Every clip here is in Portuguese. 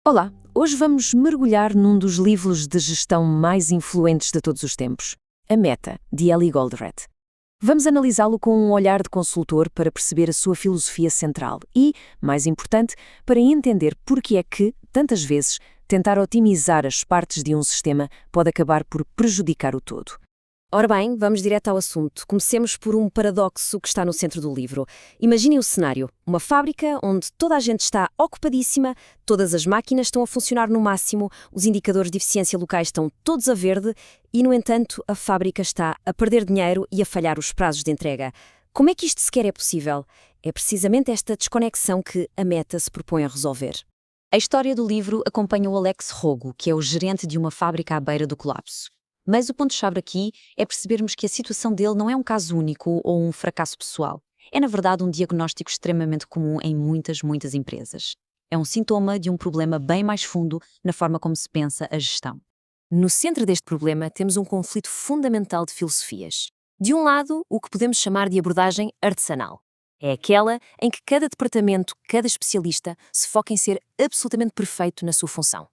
Olá, hoje vamos mergulhar num dos livros de gestão mais influentes de todos os tempos, A Meta, de Ellie Goldratt. Vamos analisá-lo com um olhar de consultor para perceber a sua filosofia central e, mais importante, para entender por que é que, tantas vezes, tentar otimizar as partes de um sistema pode acabar por prejudicar o todo. Ora bem, vamos direto ao assunto. Comecemos por um paradoxo que está no centro do livro. Imaginem o cenário. Uma fábrica onde toda a gente está ocupadíssima, todas as máquinas estão a funcionar no máximo, os indicadores de eficiência locais estão todos a verde e, no entanto, a fábrica está a perder dinheiro e a falhar os prazos de entrega. Como é que isto sequer é possível? É precisamente esta desconexão que a Meta se propõe a resolver. A história do livro acompanha o Alex Rogo, que é o gerente de uma fábrica à beira do colapso. Mas o ponto-chave aqui é percebermos que a situação dele não é um caso único ou um fracasso pessoal. É, na verdade, um diagnóstico extremamente comum em muitas empresas. É um sintoma de um problema bem mais fundo na forma como se pensa a gestão. No centro deste problema temos um conflito fundamental de filosofias. De um lado, o que podemos chamar de abordagem artesanal. É aquela em que cada departamento, cada especialista, se foca em ser absolutamente perfeito na sua função.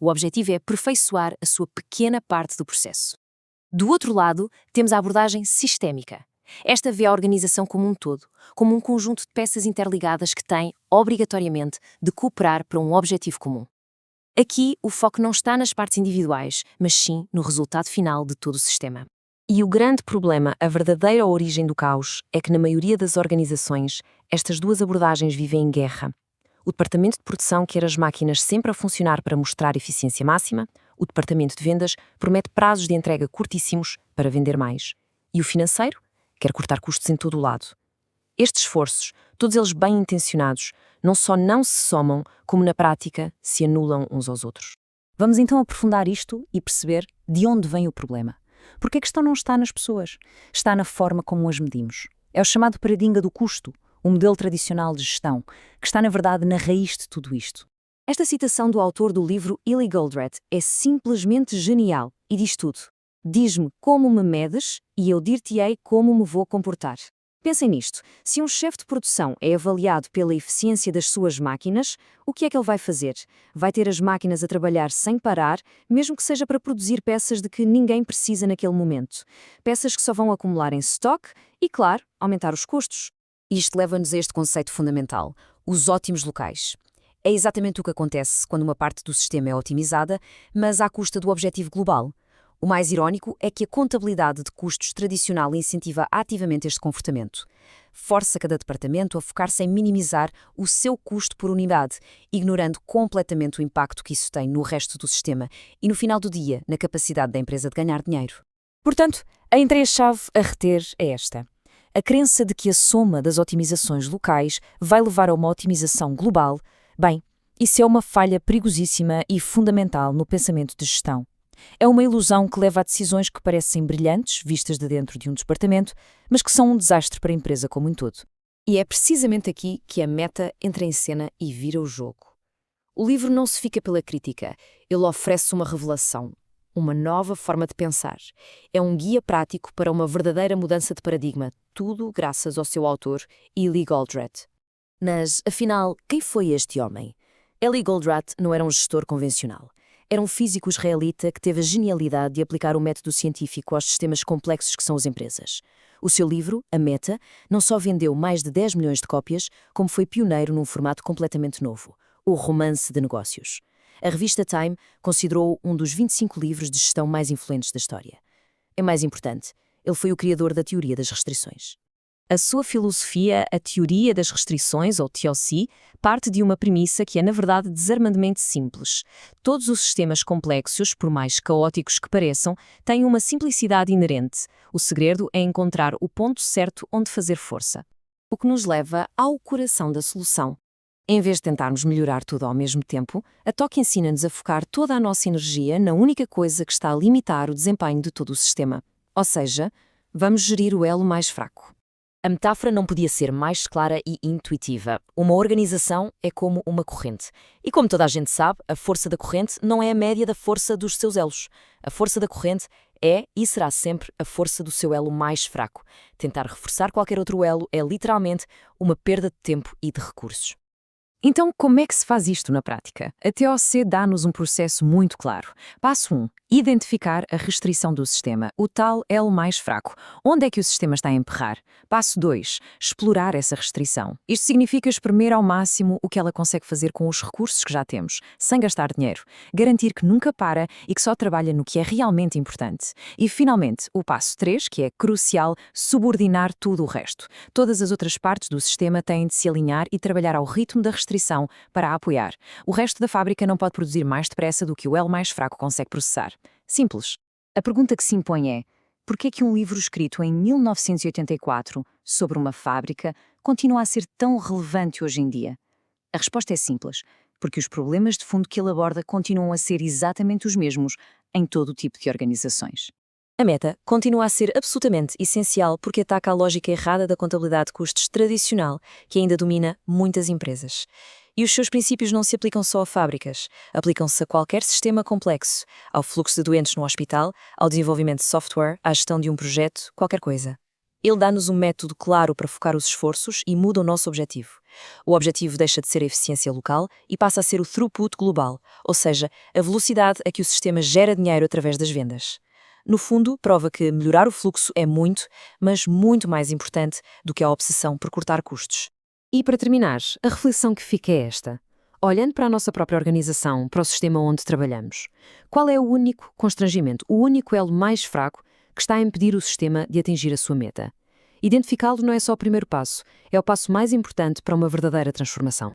O objetivo é aperfeiçoar a sua pequena parte do processo. Do outro lado, temos a abordagem sistémica. Esta vê a organização como um todo, como um conjunto de peças interligadas que têm, obrigatoriamente, de cooperar para um objetivo comum. Aqui, o foco não está nas partes individuais, mas sim no resultado final de todo o sistema. E o grande problema, a verdadeira origem do caos, é que na maioria das organizações, estas duas abordagens vivem em guerra. O departamento de produção quer as máquinas sempre a funcionar para mostrar eficiência máxima, o departamento de vendas promete prazos de entrega curtíssimos para vender mais. E o financeiro quer cortar custos em todo o lado. Estes esforços, todos eles bem intencionados, não só não se somam, como na prática se anulam uns aos outros. Vamos então aprofundar isto e perceber de onde vem o problema. Porque a questão não está nas pessoas, está na forma como as medimos. É o chamado paradigma do custo, um modelo tradicional de gestão, que está na verdade na raiz de tudo isto. Esta citação do autor do livro Ellie Goldratt é simplesmente genial e diz tudo. Diz-me como me medes e eu dir-te-ei como me vou comportar. Pensem nisto, se um chefe de produção é avaliado pela eficiência das suas máquinas, o que é que ele vai fazer? Vai ter as máquinas a trabalhar sem parar, mesmo que seja para produzir peças de que ninguém precisa naquele momento. Peças que só vão acumular em estoque e, claro, aumentar os custos. Isto leva-nos a este conceito fundamental, os ótimos locais. É exatamente o que acontece quando uma parte do sistema é otimizada, mas à custa do objetivo global. O mais irónico é que a contabilidade de custos tradicional incentiva ativamente este comportamento. Força cada departamento a focar-se em minimizar o seu custo por unidade, ignorando completamente o impacto que isso tem no resto do sistema e, no final do dia, na capacidade da empresa de ganhar dinheiro. Portanto, a entrega-chave a reter é esta. A crença de que a soma das otimizações locais vai levar a uma otimização global, bem, isso é uma falha perigosíssima e fundamental no pensamento de gestão. É uma ilusão que leva a decisões que parecem brilhantes, vistas de dentro de um departamento, mas que são um desastre para a empresa como um todo. E é precisamente aqui que a Meta entra em cena e vira o jogo. O livro não se fica pela crítica, ele oferece uma revelação. Uma nova forma de pensar. É um guia prático para uma verdadeira mudança de paradigma, tudo graças ao seu autor, Ellie Goldratt. Mas, afinal, quem foi este homem? Ellie Goldratt não era um gestor convencional. Era um físico israelita que teve a genialidade de aplicar o método científico aos sistemas complexos que são as empresas. O seu livro, A Meta, não só vendeu mais de 10 milhões de cópias, como foi pioneiro num formato completamente novo, o romance de negócios. A revista Time considerou-o um dos 25 livros de gestão mais influentes da história. É mais importante, ele foi o criador da teoria das restrições. A sua filosofia, a teoria das restrições, ou TLC, parte de uma premissa que é, na verdade, desarmadamente simples. Todos os sistemas complexos, por mais caóticos que pareçam, têm uma simplicidade inerente. O segredo é encontrar o ponto certo onde fazer força. O que nos leva ao coração da solução. Em vez de tentarmos melhorar tudo ao mesmo tempo, a TOC ensina-nos a focar toda a nossa energia na única coisa que está a limitar o desempenho de todo o sistema. Ou seja, vamos gerir o elo mais fraco. A metáfora não podia ser mais clara e intuitiva. Uma organização é como uma corrente. E como toda a gente sabe, a força da corrente não é a média da força dos seus elos. A força da corrente é e será sempre a força do seu elo mais fraco. Tentar reforçar qualquer outro elo é literalmente uma perda de tempo e de recursos. Então, como é que se faz isto na prática? A TOC dá-nos um processo muito claro. Passo 1. Identificar a restrição do sistema, o tal L mais fraco. Onde é que o sistema está a emperrar? Passo 2. Explorar essa restrição. Isto significa espremer ao máximo o que ela consegue fazer com os recursos que já temos, sem gastar dinheiro. Garantir que nunca para e que só trabalha no que é realmente importante. E, finalmente, o passo 3, que é crucial, subordinar tudo o resto. Todas as outras partes do sistema têm de se alinhar e trabalhar ao ritmo da restrição para a apoiar. O resto da fábrica não pode produzir mais depressa do que o L mais fraco consegue processar. Simples. A pergunta que se impõe é: por que é que um livro escrito em 1984 sobre uma fábrica continua a ser tão relevante hoje em dia? A resposta é simples, porque os problemas de fundo que ele aborda continuam a ser exatamente os mesmos em todo o tipo de organizações. A meta continua a ser absolutamente essencial porque ataca a lógica errada da contabilidade de custos tradicional que ainda domina muitas empresas. E os seus princípios não se aplicam só a fábricas, aplicam-se a qualquer sistema complexo, ao fluxo de doentes no hospital, ao desenvolvimento de software, à gestão de um projeto, qualquer coisa. Ele dá-nos um método claro para focar os esforços e muda o nosso objetivo. O objetivo deixa de ser a eficiência local e passa a ser o throughput global, ou seja, a velocidade a que o sistema gera dinheiro através das vendas. No fundo, prova que melhorar o fluxo é muito, mas muito mais importante do que a obsessão por cortar custos. E para terminar, a reflexão que fica é esta. Olhando para a nossa própria organização, para o sistema onde trabalhamos, qual é o único constrangimento, o único elo mais fraco que está a impedir o sistema de atingir a sua meta? Identificá-lo não é só o primeiro passo, é o passo mais importante para uma verdadeira transformação.